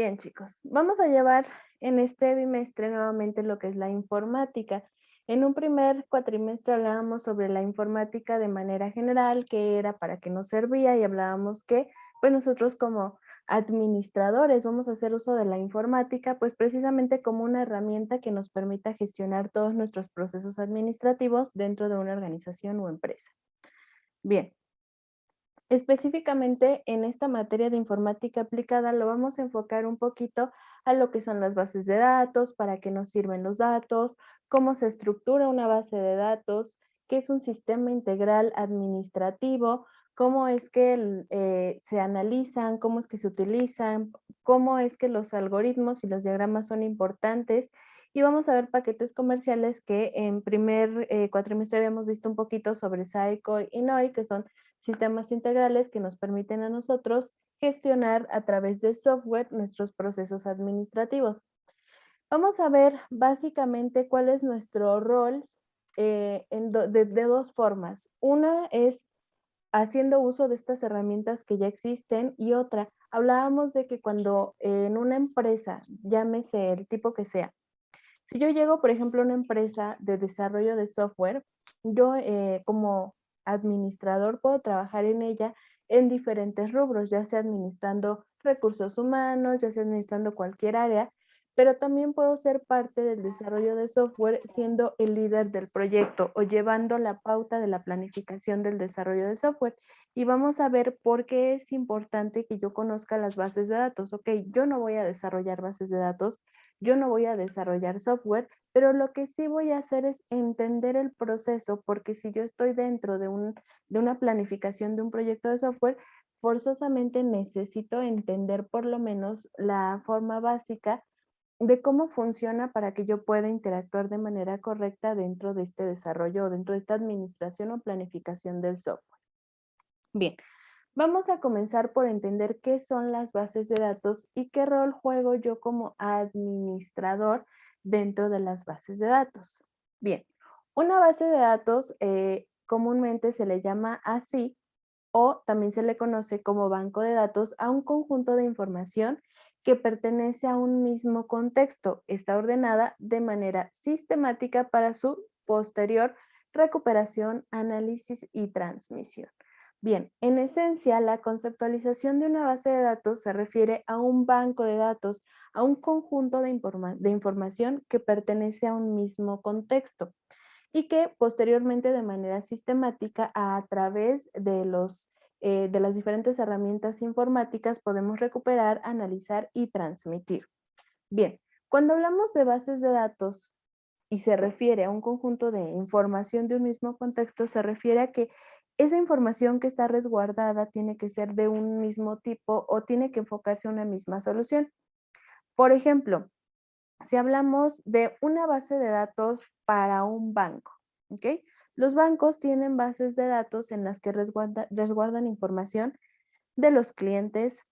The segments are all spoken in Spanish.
Bien, chicos, vamos a llevar en este bimestre nuevamente lo que es la informática. En un primer cuatrimestre hablábamos sobre la informática de manera general, qué era, para qué nos servía y hablábamos que, pues nosotros como administradores vamos a hacer uso de la informática, pues precisamente como una herramienta que nos permita gestionar todos nuestros procesos administrativos dentro de una organización o empresa. Bien. Específicamente en esta materia de informática aplicada lo vamos a enfocar un poquito a lo que son las bases de datos, para qué nos sirven los datos, cómo se estructura una base de datos, qué es un sistema integral administrativo, cómo es que se analizan, cómo es que se utilizan, cómo es que los algoritmos y los diagramas son importantes. Y vamos a ver paquetes comerciales que en primer cuatrimestre habíamos visto un poquito sobre SAICO y NOI, que son sistemas integrales que nos permiten a nosotros gestionar a través de software nuestros procesos administrativos. Vamos a ver básicamente cuál es nuestro rol de dos formas. Una es haciendo uso de estas herramientas que ya existen y otra, hablábamos de que cuando en una empresa, llámese el tipo que sea, si yo llego, por ejemplo, a una empresa de desarrollo de software, yo como administrador puedo trabajar en ella en diferentes rubros, ya sea administrando recursos humanos, ya sea administrando cualquier área, pero también puedo ser parte del desarrollo de software siendo el líder del proyecto o llevando la pauta de la planificación del desarrollo de software. Y vamos a ver por qué es importante que yo conozca las bases de datos. Ok, yo no voy a desarrollar bases de datos, yo no voy a desarrollar software, pero lo que sí voy a hacer es entender el proceso, porque si yo estoy dentro de una planificación de un proyecto de software, forzosamente necesito entender por lo menos la forma básica de cómo funciona para que yo pueda interactuar de manera correcta dentro de este desarrollo o dentro de esta administración o planificación del software. Bien, vamos a comenzar por entender qué son las bases de datos y qué rol juego yo como administrador dentro de las bases de datos. Bien, una base de datos comúnmente se le llama así o también se le conoce como banco de datos a un conjunto de información que pertenece a un mismo contexto. Está ordenada de manera sistemática para su posterior recuperación, análisis y transmisión. Bien, en esencia, la conceptualización de una base de datos se refiere a un banco de datos, a un conjunto de información que pertenece a un mismo contexto y que posteriormente de manera sistemática a través de las diferentes herramientas informáticas podemos recuperar, analizar y transmitir. Bien, cuando hablamos de bases de datos y se refiere a un conjunto de información de un mismo contexto, se refiere a que esa información que está resguardada tiene que ser de un mismo tipo o tiene que enfocarse a una misma solución. Por ejemplo, si hablamos de una base de datos para un banco, ¿ok? Los bancos tienen bases de datos en las que resguardan información de los clientes,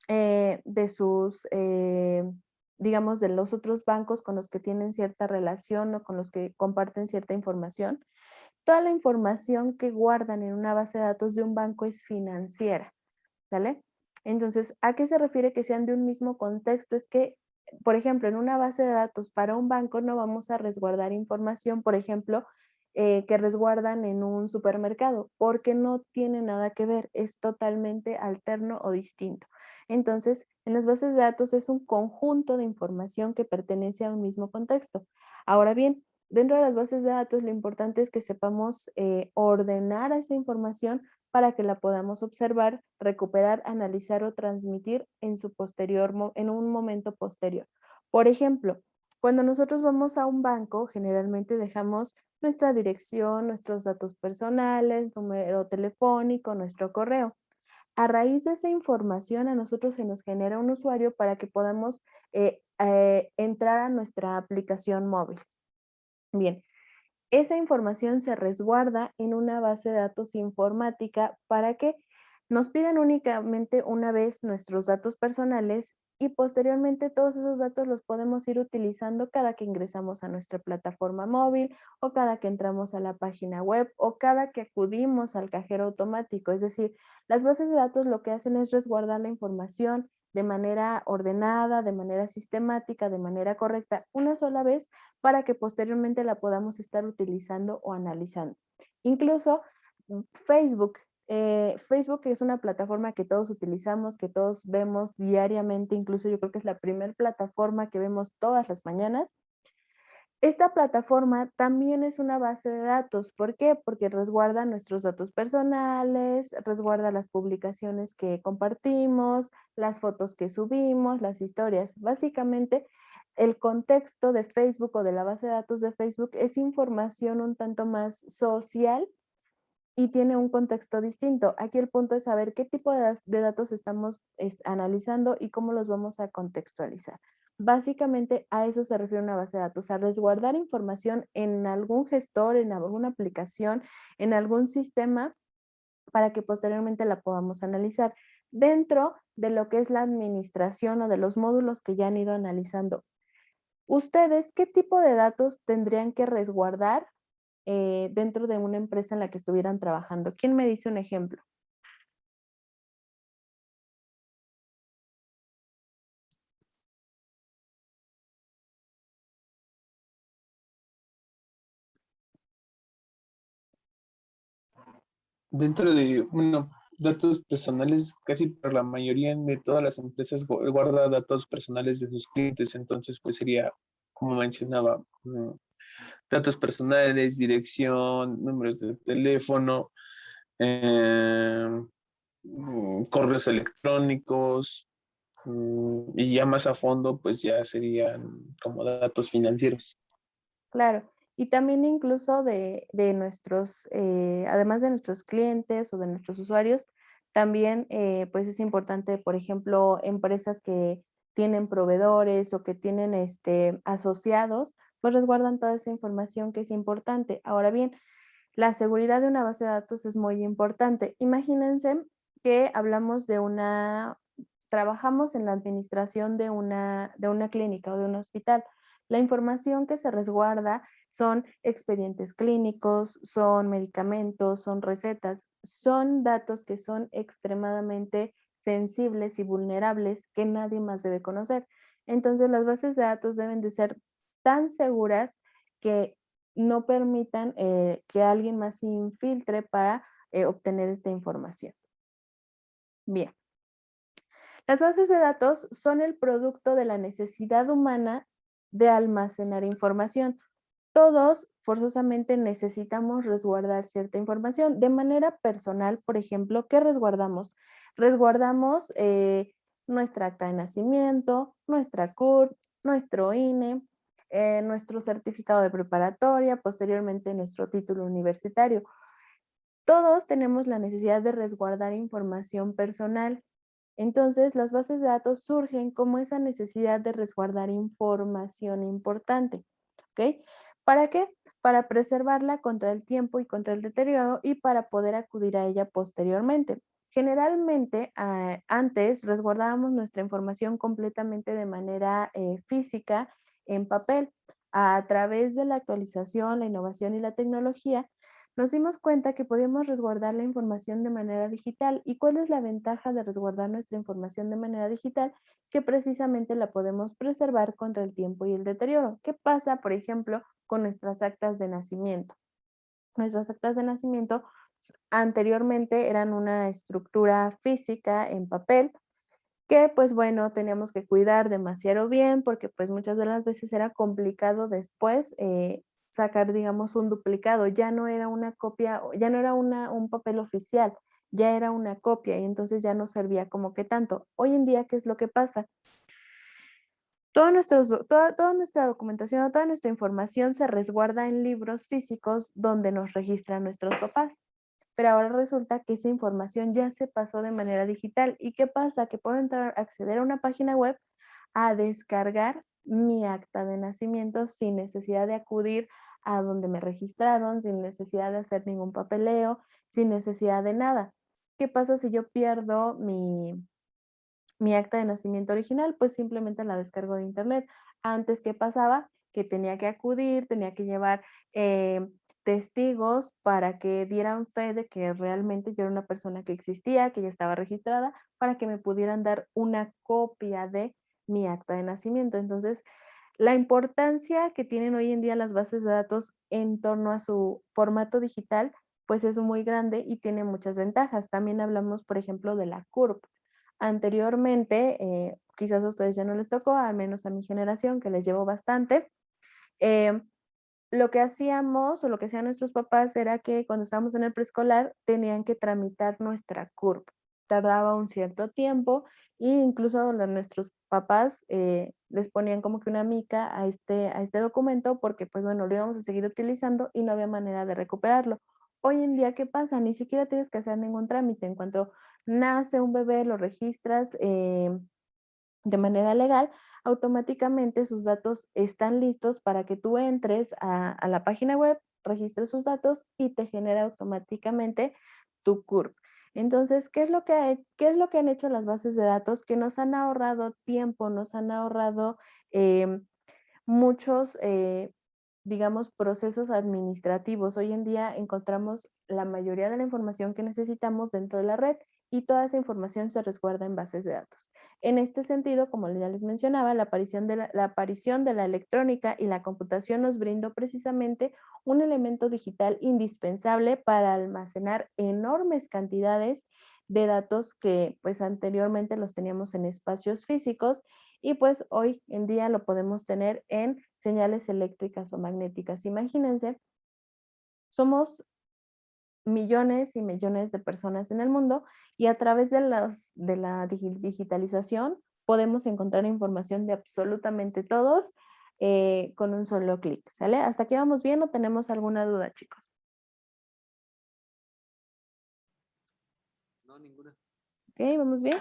de sus, digamos, de los otros bancos con los que tienen cierta relación o con los que comparten cierta información. Toda la información que guardan en una base de datos de un banco es financiera, ¿sale? Entonces, ¿a qué se refiere que sean de un mismo contexto? Es que, por ejemplo, en una base de datos para un banco no vamos a resguardar información, por ejemplo, que resguardan en un supermercado, porque no tiene nada que ver, es totalmente alterno o distinto. Entonces, en las bases de datos es un conjunto de información que pertenece a un mismo contexto. Ahora bien, dentro de las bases de datos, lo importante es que sepamos ordenar esa información para que la podamos observar, recuperar, analizar o transmitir en su en un momento posterior. Por ejemplo, cuando nosotros vamos a un banco, generalmente dejamos nuestra dirección, nuestros datos personales, número telefónico, nuestro correo. A raíz de esa información, a nosotros se nos genera un usuario para que podamos entrar a nuestra aplicación móvil. Bien, esa información se resguarda en una base de datos informática para que nos pidan únicamente una vez nuestros datos personales y posteriormente todos esos datos los podemos ir utilizando cada que ingresamos a nuestra plataforma móvil o cada que entramos a la página web o cada que acudimos al cajero automático. Es decir, las bases de datos lo que hacen es resguardar la información de manera ordenada, de manera sistemática, de manera correcta, una sola vez para que posteriormente la podamos estar utilizando o analizando. Incluso Facebook. Facebook es una plataforma que todos utilizamos, que todos vemos diariamente, incluso yo creo que es la primera plataforma que vemos todas las mañanas. Esta plataforma también es una base de datos. ¿Por qué? Porque resguarda nuestros datos personales, resguarda las publicaciones que compartimos, las fotos que subimos, las historias. Básicamente, el contexto de Facebook o de la base de datos de Facebook es información un tanto más social y tiene un contexto distinto. Aquí el punto es saber qué tipo de datos estamos analizando y cómo los vamos a contextualizar. Básicamente a eso se refiere una base de datos, a resguardar información en algún gestor, en alguna aplicación, en algún sistema para que posteriormente la podamos analizar dentro de lo que es la administración o de los módulos que ya han ido analizando. ¿Ustedes qué tipo de datos tendrían que resguardar dentro de una empresa en la que estuvieran trabajando? ¿Quién me dice un ejemplo? Dentro de, bueno, datos personales, casi por la mayoría de todas las empresas guarda datos personales de sus clientes, entonces pues sería, como mencionaba, datos personales, dirección, números de teléfono, eh, correos electrónicos, y ya más a fondo pues ya serían como datos financieros. Claro, y también incluso de nuestros, además de nuestros clientes o de nuestros usuarios, también pues es importante, por ejemplo, empresas que tienen proveedores o que tienen asociados, pues resguardan toda esa información que es importante. Ahora bien, la seguridad de una base de datos es muy importante. Imagínense que hablamos de trabajamos en la administración de una clínica o de un hospital. La información que se resguarda son expedientes clínicos, son medicamentos, son recetas, son datos que son extremadamente sensibles y vulnerables que nadie más debe conocer. Entonces, las bases de datos deben de ser tan seguras que no permitan que alguien más se infiltre para obtener esta información. Bien, las bases de datos son el producto de la necesidad humana de almacenar información. Todos forzosamente necesitamos resguardar cierta información. De manera personal, por ejemplo, ¿qué resguardamos? Resguardamos nuestra acta de nacimiento, nuestra CURP, nuestro INE, nuestro certificado de preparatoria, posteriormente nuestro título universitario. Todos tenemos la necesidad de resguardar información personal. Entonces, las bases de datos surgen como esa necesidad de resguardar información importante. ¿Ok? ¿Para qué? Para preservarla contra el tiempo y contra el deterioro y para poder acudir a ella posteriormente. Generalmente, antes resguardábamos nuestra información completamente de manera física en papel. A través de la actualización, la innovación y la tecnología, nos dimos cuenta que podíamos resguardar la información de manera digital. ¿Y cuál es la ventaja de resguardar nuestra información de manera digital? Que precisamente la podemos preservar contra el tiempo y el deterioro. ¿Qué pasa, por ejemplo, con nuestras actas de nacimiento? Nuestras actas de nacimiento anteriormente eran una estructura física en papel que pues bueno, teníamos que cuidar demasiado bien porque pues muchas de las veces era complicado después sacar, digamos, un duplicado. Ya no era una copia, ya no era un papel oficial, ya era una copia y entonces ya no servía como que tanto. Hoy en día, ¿qué es lo que pasa? Toda nuestra documentación o toda nuestra información se resguarda en libros físicos donde nos registran nuestros papás. Pero ahora resulta que esa información ya se pasó de manera digital. ¿Y qué pasa? Que puedo entrar, acceder a una página web a descargar mi acta de nacimiento sin necesidad de acudir a donde me registraron, sin necesidad de hacer ningún papeleo, sin necesidad de nada. ¿Qué pasa si yo pierdo mi acta de nacimiento original? Pues simplemente la descargo de internet. Antes, ¿qué pasaba? Que tenía que acudir, tenía que llevar testigos para que dieran fe de que realmente yo era una persona que existía, que ya estaba registrada, para que me pudieran dar una copia de mi acta de nacimiento. Entonces, la importancia que tienen hoy en día las bases de datos en torno a su formato digital, pues es muy grande y tiene muchas ventajas. También hablamos, por ejemplo, de la CURP. Anteriormente, quizás a ustedes ya no les tocó, al menos a mi generación, que les llevo bastante. eh, lo que hacíamos o lo que hacían nuestros papás era que cuando estábamos en el preescolar tenían que tramitar nuestra CURP. Tardaba un cierto tiempo e incluso nuestros papás les ponían como que una mica a este documento porque pues bueno, lo íbamos a seguir utilizando y no había manera de recuperarlo. Hoy en día, ¿qué pasa? Ni siquiera tienes que hacer ningún trámite. En cuanto nace un bebé, lo registras de manera legal, automáticamente sus datos están listos para que tú entres a la página web, registres sus datos y te genera automáticamente tu CURP. Entonces, ¿qué es lo que han hecho las bases de datos? Que nos han ahorrado tiempo, nos han ahorrado em, muchos, digamos, procesos administrativos. Hoy en día encontramos la mayoría de la información que necesitamos dentro de la red y toda esa información se resguarda en bases de datos. En este sentido, como ya les mencionaba, la aparición de la electrónica y la computación nos brindó precisamente un elemento digital indispensable para almacenar enormes cantidades de datos que pues anteriormente los teníamos en espacios físicos y pues hoy en día lo podemos tener en señales eléctricas o magnéticas. Imagínense, somos millones y millones de personas en el mundo y a través de la digitalización podemos encontrar información de absolutamente todos con un solo clic, ¿sale? ¿Hasta aquí vamos bien o tenemos alguna duda, chicos? No, ninguna. ¿Ok? ¿Vamos bien?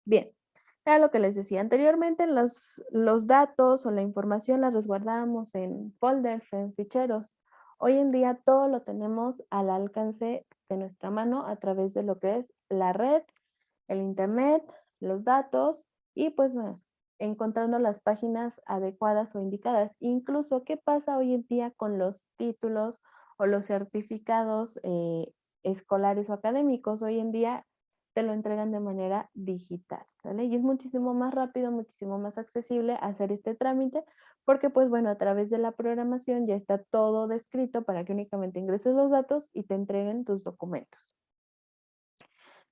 Bien, era lo que les decía. Anteriormente los datos o la información la resguardábamos en folders, en ficheros. Hoy en día todo lo tenemos al alcance de nuestra mano a través de lo que es la red, el internet, los datos y pues bueno, encontrando las páginas adecuadas o indicadas. Incluso, ¿qué pasa hoy en día con los títulos o los certificados escolares o académicos? Hoy en día te lo entregan de manera digital, ¿vale? Y es muchísimo más rápido, muchísimo más accesible hacer este trámite porque, pues bueno, a través de la programación ya está todo descrito para que únicamente ingreses los datos y te entreguen tus documentos.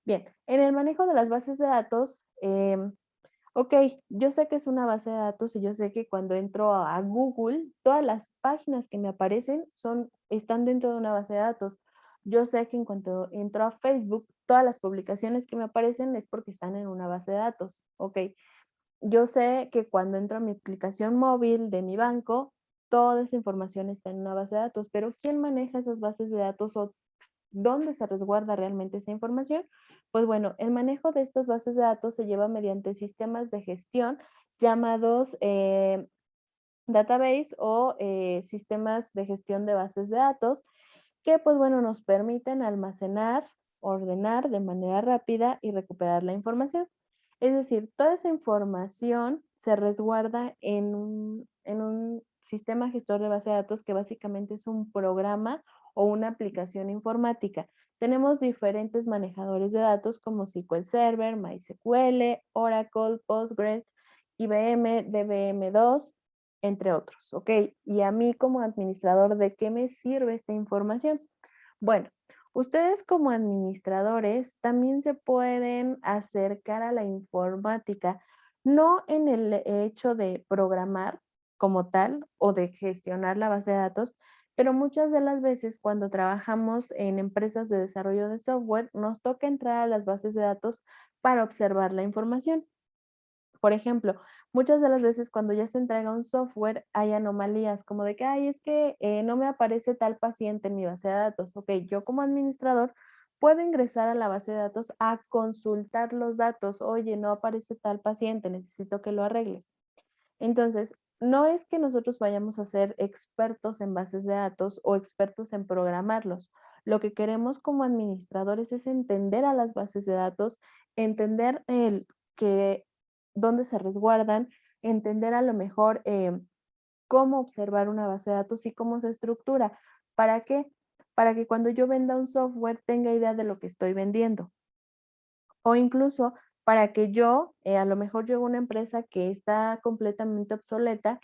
Bien, en el manejo de las bases de datos, ok, yo sé que es una base de datos y yo sé que cuando entro a Google, todas las páginas que me aparecen están dentro de una base de datos. Yo sé que en cuanto entro a Facebook, todas las publicaciones que me aparecen es porque están en una base de datos. Ok, yo sé que cuando entro a mi aplicación móvil de mi banco, toda esa información está en una base de datos, pero ¿quién maneja esas bases de datos o dónde se resguarda realmente esa información? Pues bueno, el manejo de estas bases de datos se lleva mediante sistemas de gestión llamados database o sistemas de gestión de bases de datos que pues bueno nos permiten almacenar, ordenar de manera rápida y recuperar la información. Es decir, toda esa información se resguarda en un sistema gestor de base de datos que básicamente es un programa o una aplicación informática. Tenemos diferentes manejadores de datos como SQL Server, MySQL, Oracle, Postgres, IBM, DBM2, entre otros, ¿ok? Y a mí como administrador, ¿de qué me sirve esta información? Bueno, ustedes como administradores también se pueden acercar a la informática, no en el hecho de programar como tal o de gestionar la base de datos, pero muchas de las veces cuando trabajamos en empresas de desarrollo de software, nos toca entrar a las bases de datos para observar la información. Por ejemplo, muchas de las veces cuando ya se entrega un software hay anomalías como de que, ay, es que no me aparece tal paciente en mi base de datos. Ok, yo como administrador puedo ingresar a la base de datos a consultar los datos. Oye, no aparece tal paciente, necesito que lo arregles. Entonces, no es que nosotros vayamos a ser expertos en bases de datos o expertos en programarlos. Lo que queremos como administradores es entender a las bases de datos, entender el que dónde se resguardan, entender a lo mejor cómo observar una base de datos y cómo se estructura. ¿Para qué? Para que cuando yo venda un software tenga idea de lo que estoy vendiendo. O incluso para que yo, a lo mejor yo una empresa que está completamente obsoleta,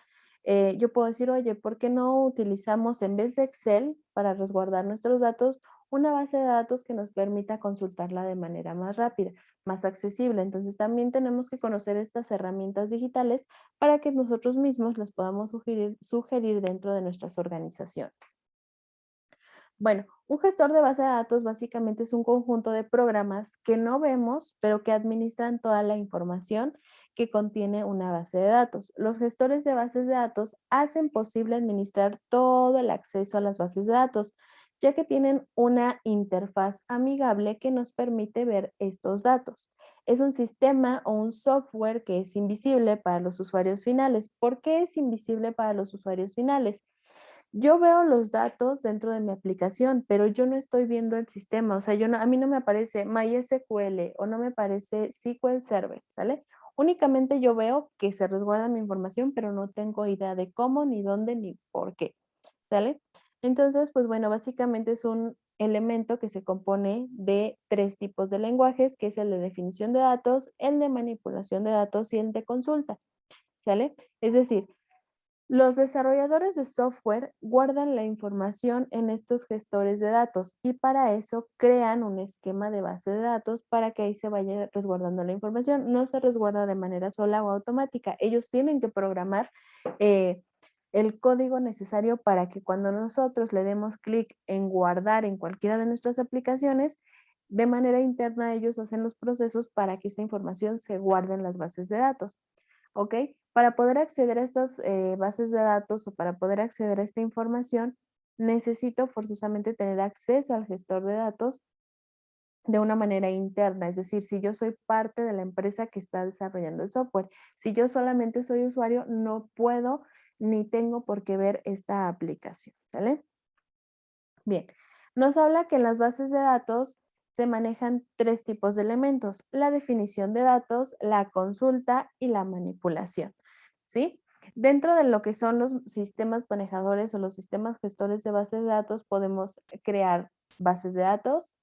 yo puedo decir, oye, ¿por qué no utilizamos en vez de Excel para resguardar nuestros datos, una base de datos que nos permita consultarla de manera más rápida, más accesible? Entonces también tenemos que conocer estas herramientas digitales para que nosotros mismos las podamos sugerir dentro de nuestras organizaciones. Bueno, un gestor de base de datos básicamente es un conjunto de programas que no vemos, pero que administran toda la información que contiene una base de datos. Los gestores de bases de datos hacen posible administrar todo el acceso a las bases de datos, ya que tienen una interfaz amigable que nos permite ver estos datos. Es un sistema o un software que es invisible para los usuarios finales. ¿Por qué es invisible para los usuarios finales? Yo veo los datos dentro de mi aplicación, pero yo no estoy viendo el sistema, o sea, a mí no me aparece MySQL o no me aparece SQL Server, ¿sale? Únicamente yo veo que se resguarda mi información, pero no tengo idea de cómo, ni dónde, ni por qué, ¿sale? Entonces, pues bueno, básicamente es un elemento que se compone de tres tipos de lenguajes, que es el de definición de datos, el de manipulación de datos y el de consulta, ¿sale? Es decir, los desarrolladores de software guardan la información en estos gestores de datos y para eso crean un esquema de base de datos para que ahí se vaya resguardando la información. No se resguarda de manera sola o automática. Ellos tienen que programar eh, el código necesario para que cuando nosotros le demos clic en guardar en cualquiera de nuestras aplicaciones, de manera interna ellos hacen los procesos para que esa información se guarde en las bases de datos. ¿Ok? Para poder acceder a estas bases de datos o para poder acceder a esta información, necesito forzosamente tener acceso al gestor de datos de una manera interna, es decir, si yo soy parte de la empresa que está desarrollando el software, si yo solamente soy usuario, no puedo ni tengo por qué ver esta aplicación, ¿sale? Bien, nos habla que en las bases de datos se manejan tres tipos de elementos: la definición de datos, la consulta y la manipulación, ¿sí? Dentro de lo que son los sistemas manejadores o los sistemas gestores de bases de datos, podemos crear bases de datos,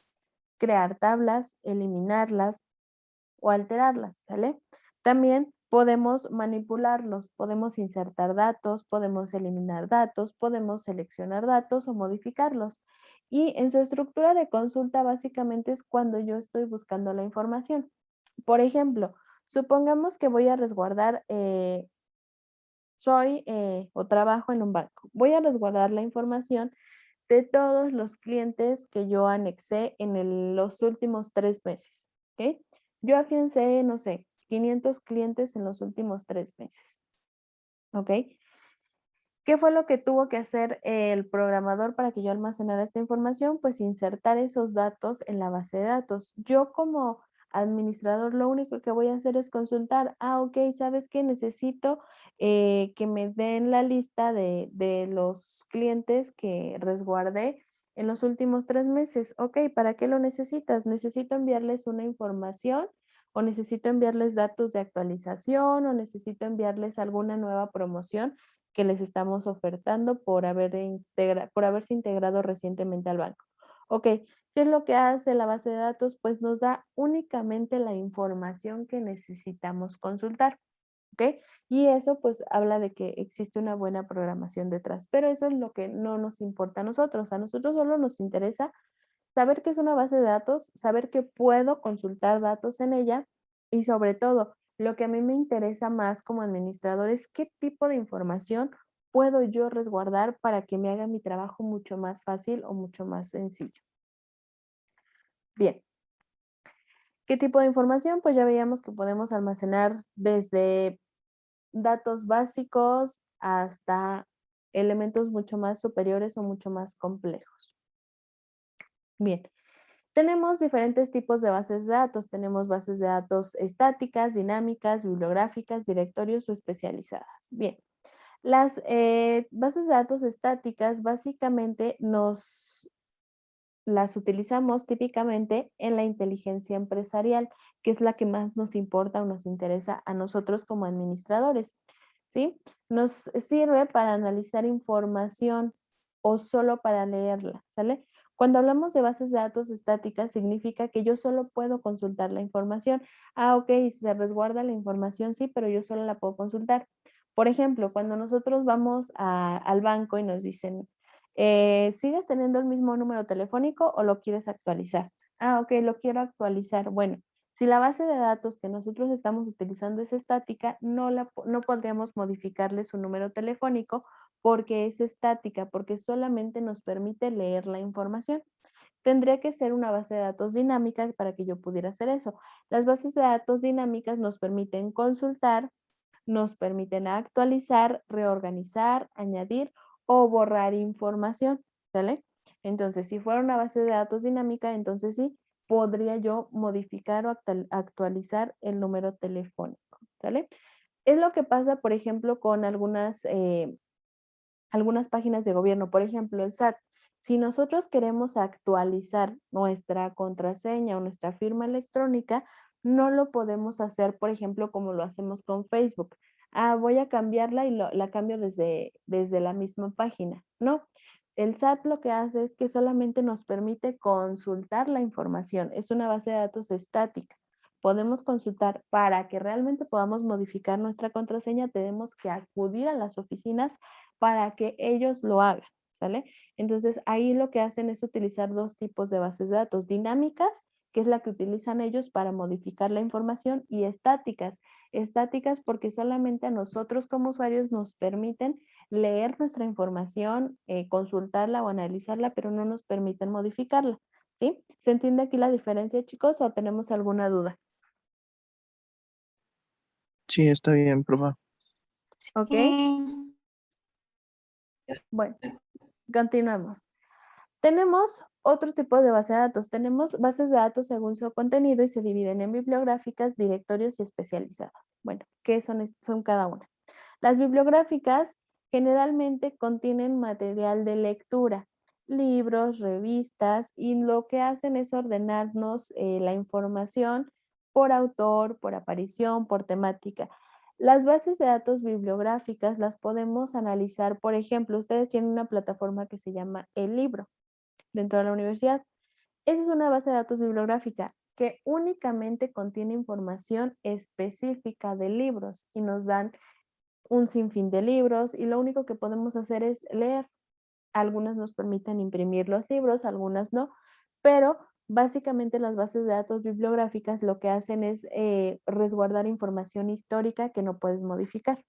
crear tablas, eliminarlas, o alterarlas, ¿sale? También podemos manipularlos, podemos insertar datos, podemos eliminar datos, podemos seleccionar datos o modificarlos. Y en su estructura de consulta básicamente es cuando yo estoy buscando la información. Por ejemplo, supongamos que voy a resguardar, o trabajo en un banco. Voy a resguardar la información de todos los clientes que yo anexé en los últimos 3 meses, ¿ok? Yo afiancé, no sé, 500 clientes en los últimos 3 meses, ¿ok? ¿Qué fue lo que tuvo que hacer el programador para que yo almacenara esta información? Pues insertar esos datos en la base de datos. Yo como administrador lo único que voy a hacer es consultar, ok, ¿sabes qué? Necesito que me den la lista de los clientes que resguardé en los últimos 3 meses. Ok, ¿para qué lo necesitas? Necesito enviarles una información o necesito enviarles datos de actualización o necesito enviarles alguna nueva promoción que les estamos ofertando por haberse integrado recientemente al banco. Ok, ¿qué es lo que hace la base de datos? Pues nos da únicamente la información que necesitamos consultar. ¿Ok? Y eso pues habla de que existe una buena programación detrás, pero eso es lo que no nos importa a nosotros solo nos interesa saber qué es una base de datos, saber que puedo consultar datos en ella y sobre todo, lo que a mí me interesa más como administrador es qué tipo de información puedo yo resguardar para que me haga mi trabajo mucho más fácil o mucho más sencillo. Bien, ¿qué tipo de información? Pues ya veíamos que podemos almacenar desde datos básicos hasta elementos mucho más superiores o mucho más complejos. Bien, tenemos diferentes tipos de bases de datos. Tenemos bases de datos estáticas, dinámicas, bibliográficas, directorios o especializadas. Bien, las bases de datos estáticas básicamente las utilizamos típicamente en la inteligencia empresarial, que es la que más nos importa o nos interesa a nosotros como administradores. ¿sí? Nos sirve para analizar información o solo para leerla, ¿sale? Cuando hablamos de bases de datos estáticas, significa que yo solo puedo consultar la información. Ah, ok, se resguarda la información, sí, pero yo solo la puedo consultar. Por ejemplo, cuando nosotros vamos al banco y nos dicen, ¿sigues teniendo el mismo número telefónico o lo quieres actualizar? Ah, ok, lo quiero actualizar. Bueno, si la base de datos que nosotros estamos utilizando es estática, no podríamos modificarle su número telefónico porque es estática, porque solamente nos permite leer la información. Tendría que ser una base de datos dinámica para que yo pudiera hacer eso. Las bases de datos dinámicas nos permiten consultar, nos permiten actualizar, reorganizar, añadir o borrar información, ¿sale? Entonces, si fuera una base de datos dinámica, entonces sí, podría yo modificar o actualizar el número telefónico, ¿sale? Es lo que pasa, por ejemplo, con algunas páginas de gobierno, por ejemplo, el SAT. Si nosotros queremos actualizar nuestra contraseña o nuestra firma electrónica, no lo podemos hacer, por ejemplo, como lo hacemos con Facebook. Ah, voy a cambiarla y la cambio desde la misma página. No, el SAT lo que hace es que solamente nos permite consultar la información. Es una base de datos estática. Podemos consultar para que realmente podamos modificar nuestra contraseña, tenemos que acudir a las oficinas para que ellos lo hagan, ¿sale? Entonces, ahí lo que hacen es utilizar dos tipos de bases de datos, dinámicas, que es la que utilizan ellos para modificar la información, y estáticas. Estáticas porque solamente a nosotros como usuarios nos permiten leer nuestra información, consultarla o analizarla, pero no nos permiten modificarla, ¿sí? ¿Se entiende aquí la diferencia, chicos, o tenemos alguna duda? Sí, está bien, profa. ¿Ok? Bueno, continuamos. Tenemos otro tipo de base de datos. Tenemos bases de datos según su contenido y se dividen en bibliográficas, directorios y especializadas. Bueno, ¿qué son cada una? Las bibliográficas generalmente contienen material de lectura, libros, revistas, y lo que hacen es ordenarnos la información por autor, por aparición, por temática. Las bases de datos bibliográficas las podemos analizar, por ejemplo, ustedes tienen una plataforma que se llama El Libro dentro de la universidad. Esa es una base de datos bibliográfica que únicamente contiene información específica de libros y nos dan un sinfín de libros y lo único que podemos hacer es leer. Algunas nos permiten imprimir los libros, algunas no, pero básicamente las bases de datos bibliográficas lo que hacen es resguardar información histórica que no puedes modificar.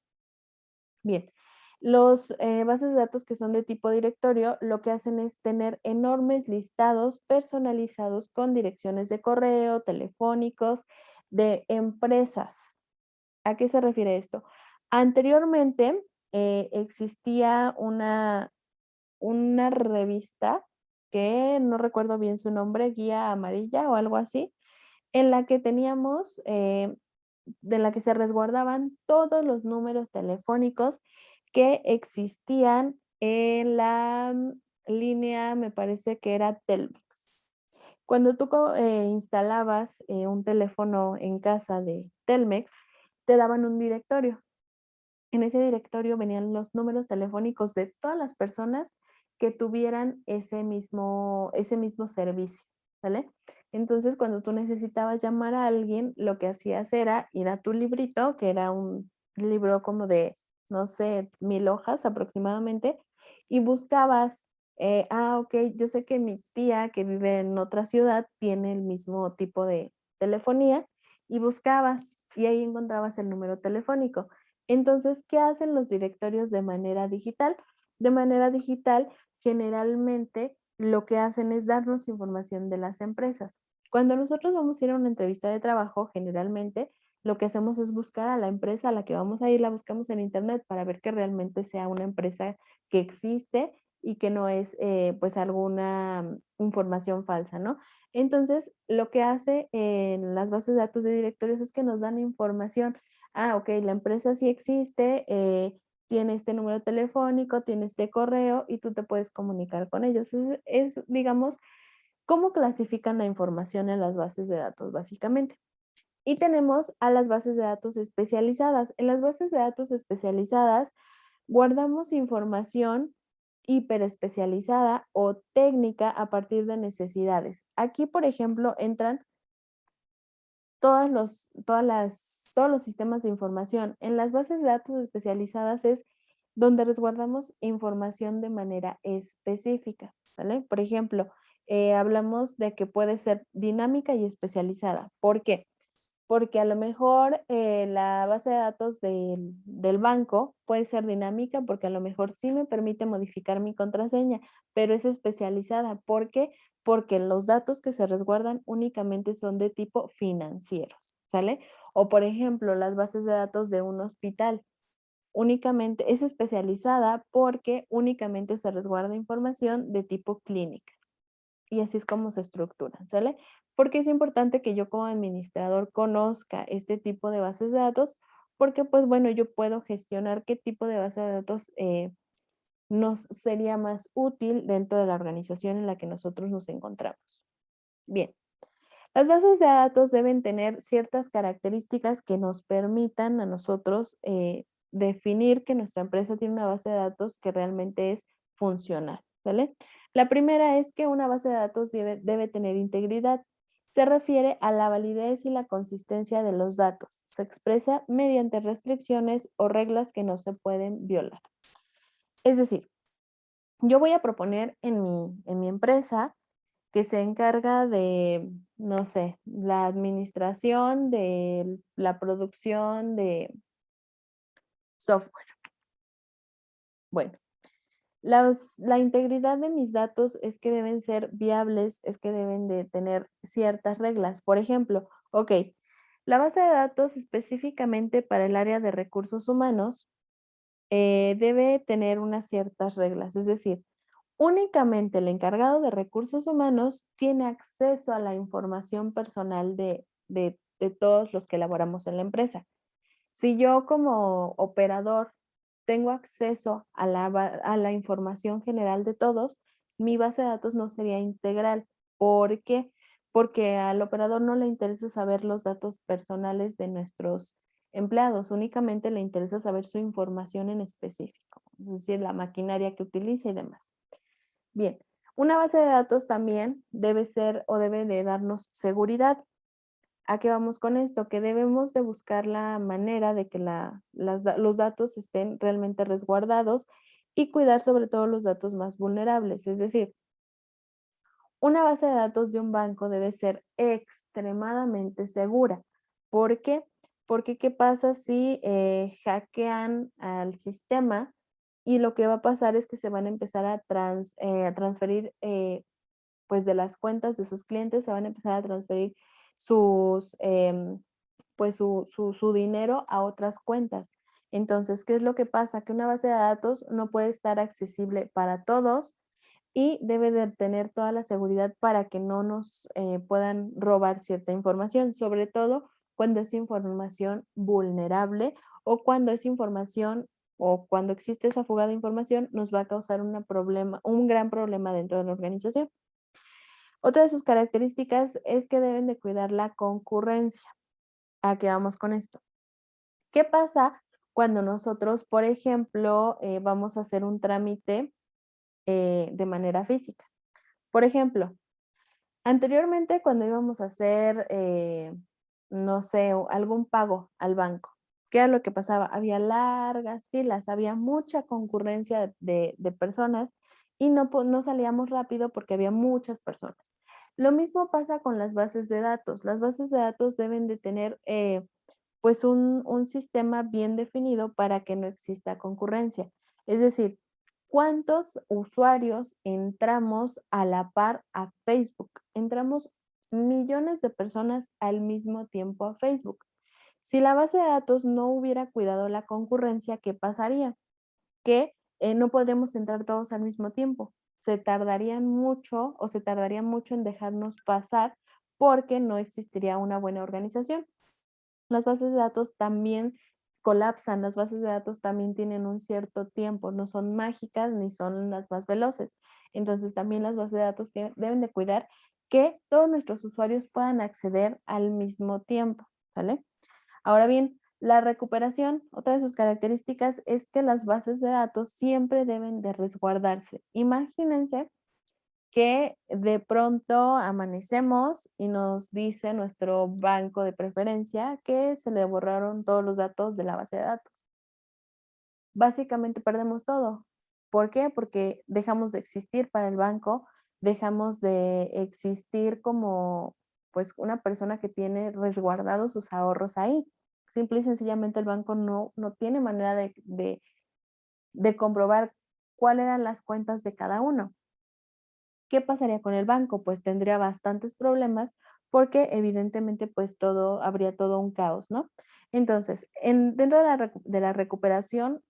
Bien, los bases de datos que son de tipo directorio lo que hacen es tener enormes listados personalizados con direcciones de correo, telefónicos, de empresas. ¿A qué se refiere esto? Anteriormente existía una revista que no recuerdo bien su nombre, Guía Amarilla o algo así, en la que teníamos, de la que se resguardaban todos los números telefónicos que existían en la línea, me parece que era Telmex. Cuando tú instalabas un teléfono en casa de Telmex, te daban un directorio. En ese directorio venían los números telefónicos de todas las personas que tuvieran ese mismo servicio, ¿vale? Entonces, cuando tú necesitabas llamar a alguien, lo que hacías era ir a tu librito, que era un libro como de, no sé, 1000 hojas aproximadamente, y buscabas, ok, yo sé que mi tía que vive en otra ciudad tiene el mismo tipo de telefonía, y buscabas, y ahí encontrabas el número telefónico. Entonces, ¿qué hacen los directorios de manera digital? De manera digital, generalmente lo que hacen es darnos información de las empresas. Cuando nosotros vamos a ir a una entrevista de trabajo, generalmente lo que hacemos es buscar a la empresa a la que vamos a ir, la buscamos en internet para ver que realmente sea una empresa que existe y que no es pues alguna información falsa, ¿no? Entonces, lo que hace en las bases de datos de directorios es que nos dan información. Ah, ok, la empresa sí existe, tiene este número telefónico, tiene este correo y tú te puedes comunicar con ellos. Digamos, cómo clasifican la información en las bases de datos, básicamente. Y tenemos a las bases de datos especializadas. En las bases de datos especializadas guardamos información hiperespecializada o técnica a partir de necesidades. Aquí, por ejemplo, entran todos los sistemas de información. En las bases de datos especializadas es donde resguardamos información de manera específica, ¿vale? Por ejemplo, hablamos de que puede ser dinámica y especializada. ¿Por qué? Porque a lo mejor la base de datos del banco puede ser dinámica porque a lo mejor sí me permite modificar mi contraseña, pero es especializada. ¿Por qué? Porque los datos que se resguardan únicamente son de tipo financiero, ¿sale? O por ejemplo, las bases de datos de un hospital únicamente es especializada porque únicamente se resguarda información de tipo clínica. Y así es como se estructuran, ¿sale? Porque es importante que yo como administrador conozca este tipo de bases de datos, porque pues bueno, yo puedo gestionar qué tipo de base de datos nos sería más útil dentro de la organización en la que nosotros nos encontramos. Bien, las bases de datos deben tener ciertas características que nos permitan a nosotros definir que nuestra empresa tiene una base de datos que realmente es funcional, ¿vale? La primera es que una base de datos debe tener integridad. Se refiere a la validez y la consistencia de los datos. Se expresa mediante restricciones o reglas que no se pueden violar. Es decir, yo voy a proponer en mi empresa que se encarga de, no sé, la administración de la producción de software. Bueno, la integridad de mis datos es que deben ser viables, es que deben de tener ciertas reglas. Por ejemplo, ok, la base de datos específicamente para el área de recursos humanos debe tener unas ciertas reglas, es decir, únicamente el encargado de recursos humanos tiene acceso a la información personal de todos los que elaboramos en la empresa. Si yo como operador tengo acceso a la información general de todos, mi base de datos no sería integral. ¿Por qué? Porque al operador no le interesa saber los datos personales de nuestros empleados, únicamente le interesa saber su información en específico, es decir, la maquinaria que utiliza y demás. Bien, una base de datos también debe ser o debe de darnos seguridad. ¿A qué vamos con esto? Que debemos de buscar la manera de que los datos estén realmente resguardados y cuidar sobre todo los datos más vulnerables. Es decir, una base de datos de un banco debe ser extremadamente segura. ¿Por qué? Porque ¿qué pasa si hackean al sistema y lo que va a pasar es que se van a empezar a transferir pues de las cuentas de sus clientes, se van a empezar a transferir pues su dinero a otras cuentas. Entonces, ¿qué es lo que pasa? Que una base de datos no puede estar accesible para todos y debe de tener toda la seguridad para que no nos puedan robar cierta información, sobre todo cuando es información vulnerable o cuando es información o cuando existe esa fuga de información nos va a causar un gran problema dentro de la organización. Otra de sus características es que deben de cuidar la concurrencia. ¿A qué vamos con esto? ¿Qué pasa cuando nosotros, por ejemplo, vamos a hacer un trámite de manera física? Por ejemplo, anteriormente cuando íbamos a hacer, no sé, algún pago al banco, ¿qué era lo que pasaba? Había largas filas, había mucha concurrencia de personas y no salíamos rápido porque había muchas personas. Lo mismo pasa con las bases de datos. Las bases de datos deben de tener pues un sistema bien definido para que no exista concurrencia. Es decir, ¿cuántos usuarios entramos a la par a Facebook? Entramos millones de personas al mismo tiempo a Facebook. Si la base de datos no hubiera cuidado la concurrencia, ¿qué pasaría? Que no podremos entrar todos al mismo tiempo. Se tardarían mucho o se tardaría mucho en dejarnos pasar porque no existiría una buena organización. Las bases de datos también colapsan, las bases de datos también tienen un cierto tiempo, no son mágicas ni son las más veloces. Entonces también las bases de datos deben de cuidar que todos nuestros usuarios puedan acceder al mismo tiempo, ¿sale? Ahora bien, la recuperación, otra de sus características es que las bases de datos siempre deben de resguardarse. Imagínense que de pronto amanecemos y nos dice nuestro banco de preferencia que se le borraron todos los datos de la base de datos. Básicamente perdemos todo. ¿Por qué? Porque dejamos de existir para el banco, dejamos de existir como pues una persona que tiene resguardados sus ahorros ahí. Simple y sencillamente el banco no tiene manera de comprobar cuáles eran las cuentas de cada uno. ¿Qué pasaría con el banco? Pues tendría bastantes problemas porque evidentemente pues habría todo un caos, ¿no? Entonces, dentro de la recuperación,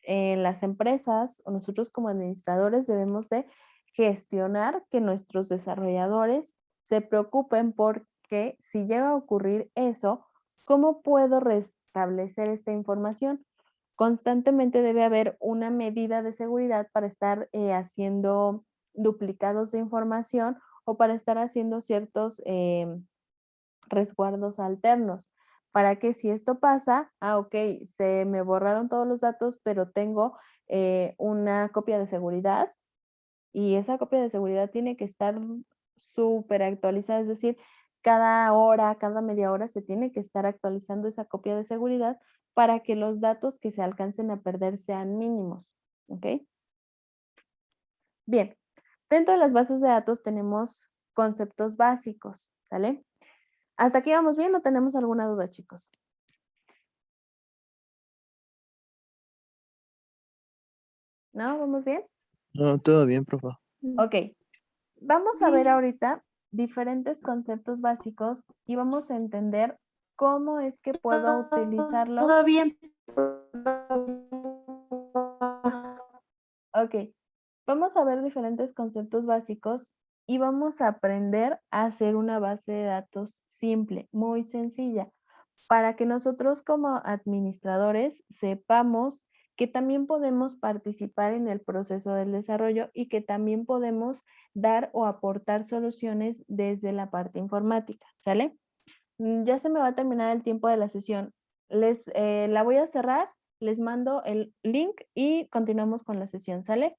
en las empresas o nosotros como administradores debemos de gestionar que nuestros desarrolladores se preocupen porque si llega a ocurrir eso, ¿cómo puedo restablecer esta información? Constantemente debe haber una medida de seguridad para estar haciendo duplicados de información o para estar haciendo ciertos resguardos alternos. Para que si esto pasa, ok, se me borraron todos los datos, pero tengo una copia de seguridad y esa copia de seguridad tiene que estar súper actualizada, es decir, cada hora, cada media hora se tiene que estar actualizando esa copia de seguridad para que los datos que se alcancen a perder sean mínimos, ¿ok? Bien, dentro de las bases de datos tenemos conceptos básicos, ¿sale? ¿Hasta aquí vamos bien o tenemos alguna duda, chicos? ¿No? ¿Vamos bien? No, todo bien, profa. Ok. Vamos a ver ahorita diferentes conceptos básicos y vamos a entender cómo es que puedo utilizarlos. Todo bien. Ok. Vamos a ver diferentes conceptos básicos y vamos a aprender a hacer una base de datos simple, muy sencilla, para que nosotros como administradores sepamos que también podemos participar en el proceso del desarrollo y que también podemos dar o aportar soluciones desde la parte informática, ¿sale? Ya se me va a terminar el tiempo de la sesión. La voy a cerrar, les mando el link y continuamos con la sesión, ¿sale?